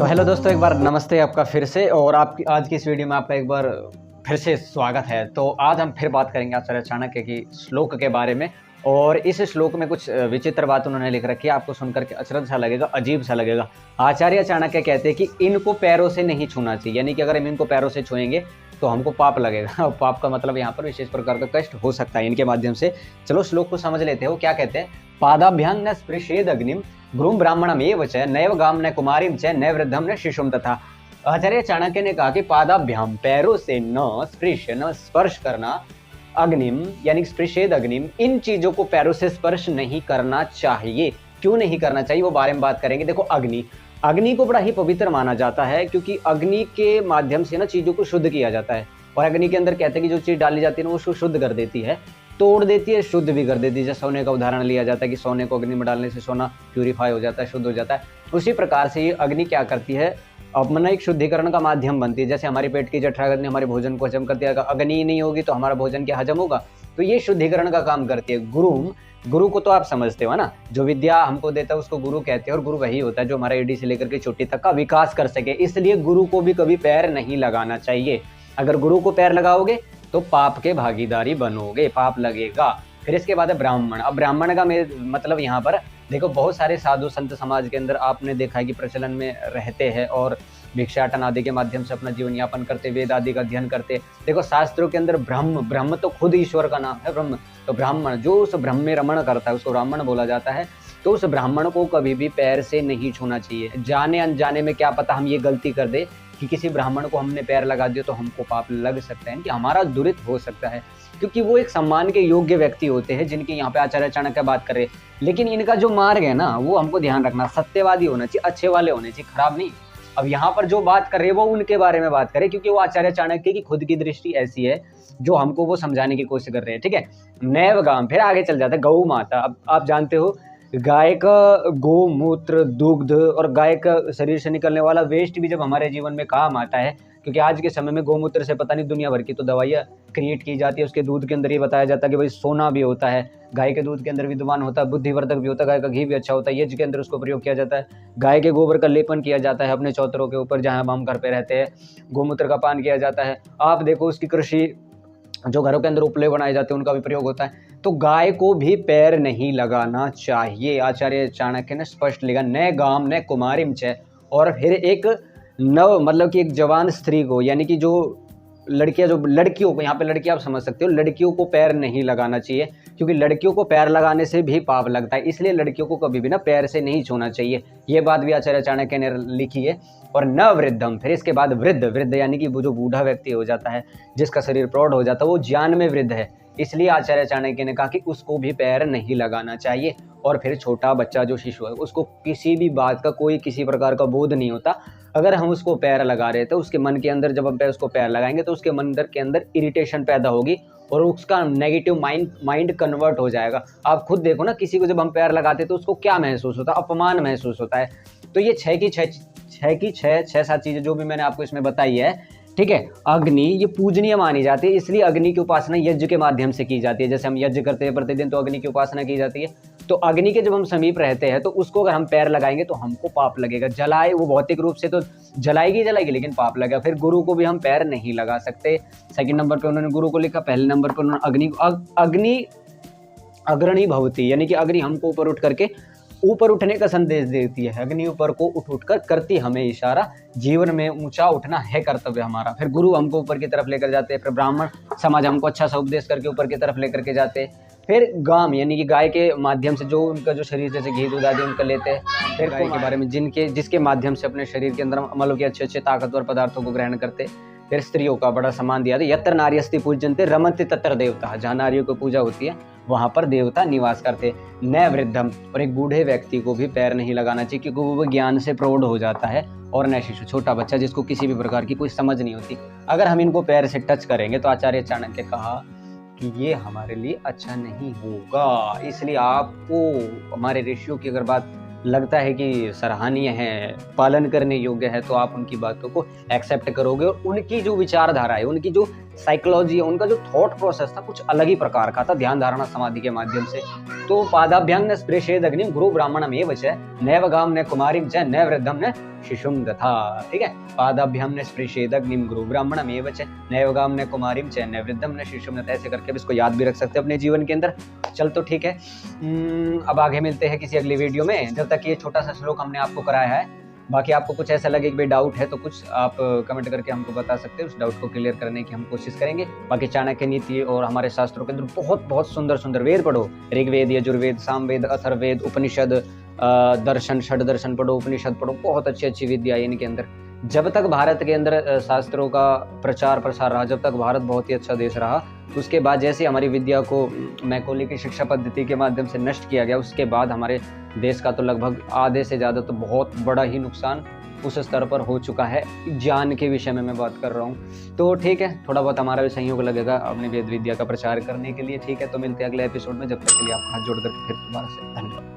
तो हेलो दोस्तों, एक बार नमस्ते आपका फिर से। और आपकी आज की इस वीडियो में आपका एक बार फिर से स्वागत है। तो आज हम फिर बात करेंगे आचार्य चाणक्य की श्लोक के बारे में। और इस श्लोक में कुछ विचित्र बात उन्होंने लिख रखी है, आपको सुनकर के अचरज सा लगेगा, अजीब सा लगेगा। आचार्य चाणक्य कहते हैं कि इनको पैरों से नहीं छूना चाहिए, यानी कि अगर हम इनको पैरों से छुएंगे तो हमको पाप लगेगा। और पाप का मतलब यहाँ पर विशेष प्रकार का कष्ट हो सकता है इनके माध्यम से। चलो श्लोक को समझ लेते हैं, वो क्या कहते हैं। पादाभ्यां न स्पृशेद अग्निम भ्रूम ब्राह्मणमेव च नैव गाम न कुमारीम च न वृद्धम न शिशुम तथा। आचार्य चाणक्य ने कहा कि पादाभ्याम पैरों से न स्पृश न स्पर्श करना, अग्निम यानी स्पृशेद अग्निम, इन चीजों को पैरों से स्पर्श नहीं करना चाहिए। क्यों नहीं करना चाहिए वो बारे में बात करेंगे। देखो, अग्नि को बड़ा ही पवित्र माना जाता है, क्योंकि अग्नि के माध्यम से ना चीजों को शुद्ध किया जाता है। और अग्नि के अंदर कहते हैं कि जो चीज डाली जाती है ना, वो उसको शुद्ध कर देती है, तोड़ देती है, शुद्ध भी कर देती है। जैसे सोने का उदाहरण लिया जाता है कि सोने को अग्नि में डालने से सोना प्यूरिफाई हो जाता है, शुद्ध हो जाता है। उसी प्रकार से ये अग्नि क्या करती है, अपना एक शुद्धिकरण का माध्यम बनती है। जैसे हमारे पेट की जठराग्नि हमारे भोजन को हजम करती है, अगर अग्नि ही नहीं होगी तो हमारा भोजन क्या हजम होगा। तो ये शुद्धिकरण का काम करती है। गुरु को तो आप समझते हो ना, जो विद्या हमको देता है उसको गुरु कहते हैं। और गुरु वही होता है जो हमारा एडी से लेकर के चोटी तक का विकास कर सके। इसलिए गुरु को भी कभी पैर नहीं लगाना चाहिए। अगर गुरु को पैर लगाओगे तो पाप के भागीदारी बनोगे, पाप लगेगा। फिर इसके बाद है ब्राह्मण। अब ब्राह्मण का मतलब यहाँ पर देखो, बहुत सारे साधु संत समाज के अंदर आपने देखा है कि प्रचलन में रहते हैं और भिक्षाटन आदि के माध्यम से अपना जीवन यापन करते, वेद आदि का अध्ययन करते। देखो, शास्त्रों के अंदर ब्रह्म तो खुद ईश्वर का नाम है, ब्रह्म। तो ब्राह्मण जो उस ब्रह्म में रमण करता है उसको ब्राह्मण बोला जाता है। तो उस ब्राह्मण को कभी भी पैर से नहीं छूना चाहिए। जाने अनजाने में क्या पता हम ये गलती कर दे कि किसी ब्राह्मण को हमने पैर लगा दिया तो हमको पाप लग सकता है, कि हमारा दुरित हो सकता है, क्योंकि वो एक सम्मान के योग्य व्यक्ति होते हैं जिनकी यहाँ पे आचार्य चाणक्य बात कर रहे हैं। लेकिन इनका जो मार्ग है ना, वो हमको ध्यान रखना, सत्यवादी होना चाहिए, अच्छे वाले होने चाहिए, खराब नहीं। अब यहाँ पर जो बात कर रहे हैं वो उनके बारे में बात करें, क्योंकि वो आचार्य चाणक्य की खुद की दृष्टि ऐसी है जो हमको वो समझाने की कोशिश कर रहे हैं। ठीक है, नैव गाम, फिर आगे चल जाता है गौ माता। अब आप जानते हो, गाय का गोमूत्र, दुग्ध और गाय का शरीर से निकलने वाला वेस्ट भी जब हमारे जीवन में काम आता है, क्योंकि आज के समय में गोमूत्र से पता नहीं दुनिया भर की तो दवाइयाँ क्रिएट की जाती है। उसके दूध के अंदर ये बताया जाता है कि भाई सोना भी होता है, गाय के दूध के अंदर विद्यमान होता है, बुद्धिवर्धक भी होता है, गाय का घी भी अच्छा होता है, यज्ञ के अंदर उसको प्रयोग किया जाता है। गाय के गोबर का लेपन किया जाता है अपने चौतरों के ऊपर जहाँ हम घर पे रहते हैं। गोमूत्र का पान किया जाता है। आप देखो, उसकी कृषि जो घरों के अंदर उपले बनाए जाते हैं उनका भी प्रयोग होता है। तो गाय को भी पैर नहीं लगाना चाहिए। आचार्य चाणक्य ने स्पष्ट लिखा, न गाम न कुमारीम च। और फिर एक नव मतलब कि एक जवान स्त्री को, यानी कि जो लड़कियों को, यहाँ पे लड़की आप समझ सकते हो, लड़कियों को पैर नहीं लगाना चाहिए, क्योंकि लड़कियों को पैर लगाने से भी पाप लगता है। इसलिए लड़कियों को कभी भी ना पैर से नहीं छूना चाहिए। ये बात भी आचार्य चाणक्य ने लिखी है। और न वृद्धम, फिर इसके बाद वृद्ध यानी कि वो जो बूढ़ा व्यक्ति हो जाता है, जिसका शरीर प्रौढ़ हो जाता है, वो ज्ञान में वृद्ध है। इसलिए आचार्य चाणक्य ने कहा कि उसको भी पैर नहीं लगाना चाहिए। और फिर छोटा बच्चा जो शिशु है, उसको किसी भी बात का कोई किसी प्रकार का बोध नहीं होता। अगर हम उसको पैर लगा रहे तो उसके मन के अंदर, जब हम उसको पैर लगाएंगे तो उसके मन के अंदर इरिटेशन पैदा होगी और उसका नेगेटिव माइंड कन्वर्ट हो जाएगा। आप खुद देखो ना, किसी को जब हम पैर लगाते तो उसको क्या महसूस होता है, अपमान महसूस होता है। तो ये छह सात चीजें जो भी मैंने आपको इसमें बताई है, ठीक है। अग्नि ये पूजनीय मानी जाती है, इसलिए अग्नि की उपासना यज्ञ के माध्यम से की जाती है। जैसे हम यज्ञ करते हैं प्रतिदिन, तो अग्नि की उपासना की जाती है। तो अग्नि के जब हम समीप रहते हैं तो उसको अगर हम पैर लगाएंगे तो हमको पाप लगेगा। जलाए वो भौतिक रूप से तो जलाएगी, लेकिन पाप लगेगा। फिर गुरु को भी हम पैर नहीं लगा सकते। सेकंड नंबर पे उन्होंने गुरु को लिखा, पहले नंबर पर उन्होंने अग्नि अग्रणी भवती, यानी कि अग्नि हमको ऊपर उठने का संदेश देती है। अग्नि ऊपर को उठ कर करती हमें इशारा, जीवन में ऊंचा उठना है कर्तव्य हमारा। फिर गुरु हमको ऊपर की तरफ लेकर जाते हैं। फिर ब्राह्मण समाज हमको अच्छा सा उपदेश करके ऊपर की तरफ लेकर के जाते हैं। फिर गाम यानी कि गाय के माध्यम से जो उनका जो शरीर जैसे घी दूध आदि उनका लेते हैं। फिर गाय के बारे में जिसके माध्यम से अपने शरीर के अंदर मतलब कि अच्छे ताकतवर पदार्थों को ग्रहण करते। फिर स्त्रियों का बड़ा सम्मान दिया था। यत्र नार्यस्ति पूज्यन्ते रमन्ते तत्र देवता, जहाँ नारियों की पूजा होती है वहां पर देवता निवास करते। न वृद्धम, और एक बूढ़े व्यक्ति को भी पैर नहीं लगाना चाहिए, क्योंकि वो ज्ञान से प्रौढ़ हो जाता है। और न शिशु, छोटा बच्चा जिसको किसी भी प्रकार की कोई समझ नहीं होती। अगर हम इनको पैर से टच करेंगे तो आचार्य चाणक्य कहा कि ये हमारे लिए अच्छा नहीं होगा। इसलिए आपको हमारे ऋषियों की अगर बात लगता है कि सराहनीय है, पालन करने योग्य है, तो आप उनकी बातों को एक्सेप्ट करोगे। और उनकी जो विचारधारा है, उनकी जो साइकोलॉजी है, उनका जो थॉट प्रोसेस था कुछ अलग ही प्रकार का था, ध्यान धारणा समाधि के माध्यम से। तो पादाभ्यां न स्पृशेद अग्निम गुरु ब्राह्मणमेव च नैव गाम न कुमारीम च न वृद्धम न शिशुम तथा, ठीक है। पादाभ्याम ने स्पृशेदग्निम गुरु ब्राह्मणमेव च नैवगाम ने कुमारीम च नैवृद्धम ने शिशुम ने, ऐसे करके भी इसको याद भी रख सकते हैं अपने जीवन के अंदर। चल तो ठीक है, अब आगे मिलते हैं किसी अगली वीडियो में। जब तक ये छोटा सा श्लोक हमने आपको कराया है, बाकी आपको कुछ ऐसा लगे कि भाई डाउट है तो कुछ आप कमेंट करके हमको बता सकते हैं, उस डाउट को क्लियर करने की हम कोशिश करेंगे। बाकी चाणक्य नीति और हमारे शास्त्रों के अंदर बहुत बहुत सुंदर सुंदर वेद पढ़ो, ऋग्वेद, यजुर्वेद, सामवेद, अथर्ववेद, उपनिषद, दर्शन, षड दर्शन पढ़ो, उपनिषद पढ़ो, बहुत अच्छी अच्छी विद्या है इनके अंदर। जब तक भारत के अंदर शास्त्रों का प्रचार प्रसार रहा, जब तक भारत बहुत ही अच्छा देश रहा, उसके बाद जैसे हमारी विद्या को मैकॉले की शिक्षा पद्धति के माध्यम से नष्ट किया गया, उसके बाद हमारे देश का तो लगभग आधे से ज़्यादा तो बहुत बड़ा ही नुकसान उस स्तर पर हो चुका है, ज्ञान के विषय में मैं बात कर रहा हूँ। तो ठीक है, थोड़ा बहुत हमारा भी सहयोग लगेगा अपनी वेद विद्या का प्रचार करने के लिए, ठीक है। तो मिलते हैं अगले एपिसोड में, जब तक के लिए आप हाथ जोड़ करके फिर दोबारा से धन्यवाद।